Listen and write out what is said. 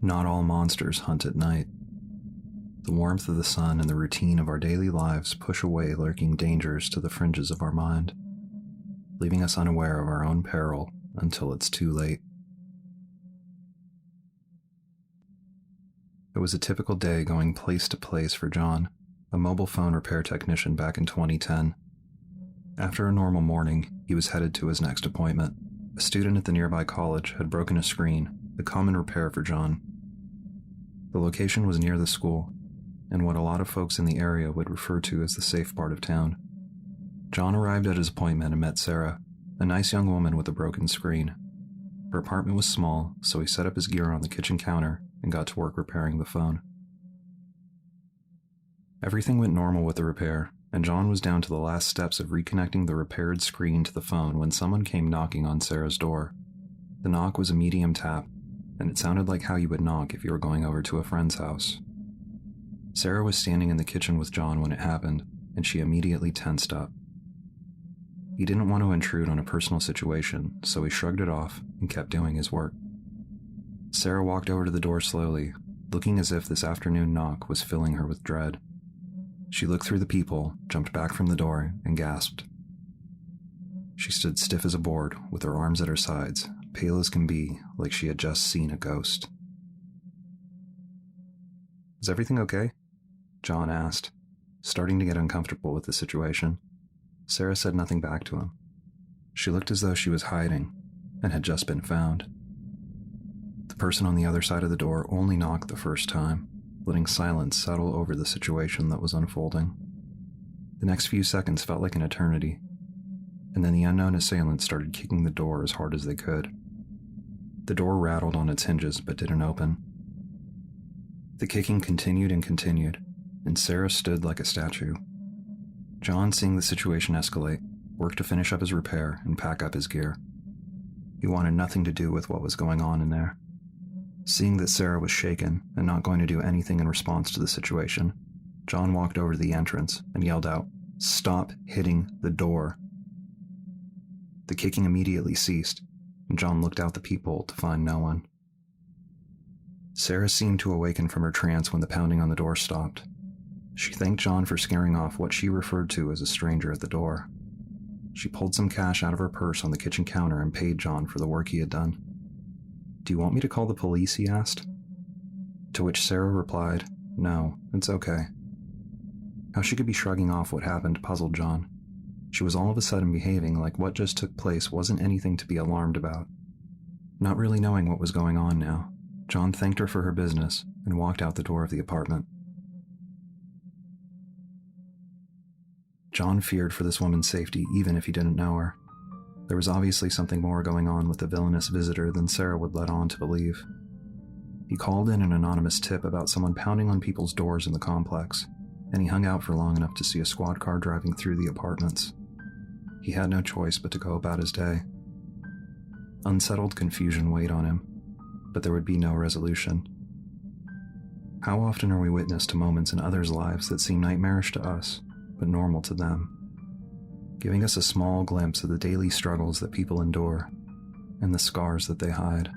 Not all monsters hunt at night. The warmth of the sun and the routine of our daily lives push away lurking dangers to the fringes of our mind, leaving us unaware of our own peril until it's too late. It was a typical day going place to place for John, a mobile phone repair technician back in 2010. After a normal morning, he was headed to his next appointment. A student at the nearby college had broken a screen, a common repair for John. The location was near the school, and what a lot of folks in the area would refer to as the safe part of town. John arrived at his appointment and met Sarah, a nice young woman with a broken screen. Her apartment was small, so he set up his gear on the kitchen counter and got to work repairing the phone. Everything went normal with the repair, and John was down to the last steps of reconnecting the repaired screen to the phone when someone came knocking on Sarah's door. The knock was a medium tap, and it sounded like how you would knock if you were going over to a friend's house. Sarah was standing in the kitchen with John when it happened, and she immediately tensed up. He didn't want to intrude on a personal situation, so he shrugged it off and kept doing his work. Sarah walked over to the door slowly, looking as if this afternoon knock was filling her with dread. She looked through the peephole, jumped back from the door, and gasped. She stood stiff as a board, with her arms at her sides, pale as can be, like she had just seen a ghost. "Is everything okay?" John asked, starting to get uncomfortable with the situation. Sarah said nothing back to him. She looked as though she was hiding, and had just been found. The person on the other side of the door only knocked the first time, letting silence settle over the situation that was unfolding. The next few seconds felt like an eternity, and then the unknown assailants started kicking the door as hard as they could. The door rattled on its hinges but didn't open. The kicking continued and continued, and Sarah stood like a statue. John, seeing the situation escalate, worked to finish up his repair and pack up his gear. He wanted nothing to do with what was going on in there. Seeing that Sarah was shaken and not going to do anything in response to the situation, John walked over to the entrance and yelled out, "Stop hitting the door." The kicking immediately ceased, and John looked out the peephole to find no one. Sarah seemed to awaken from her trance when the pounding on the door stopped. She thanked John for scaring off what she referred to as a stranger at the door. She pulled some cash out of her purse on the kitchen counter and paid John for the work he had done. "Do you want me to call the police?" he asked. To which Sarah replied, "No, it's okay." How she could be shrugging off what happened puzzled John. She was all of a sudden behaving like what just took place wasn't anything to be alarmed about. Not really knowing what was going on now, John thanked her for her business and walked out the door of the apartment. John feared for this woman's safety even if he didn't know her. There was obviously something more going on with the villainous visitor than Sarah would let on to believe. He called in an anonymous tip about someone pounding on people's doors in the complex, and he hung out for long enough to see a squad car driving through the apartments. He had no choice but to go about his day. Unsettled confusion weighed on him, but there would be no resolution. How often are we witness to moments in others' lives that seem nightmarish to us, but normal to them, giving us a small glimpse of the daily struggles that people endure and the scars that they hide.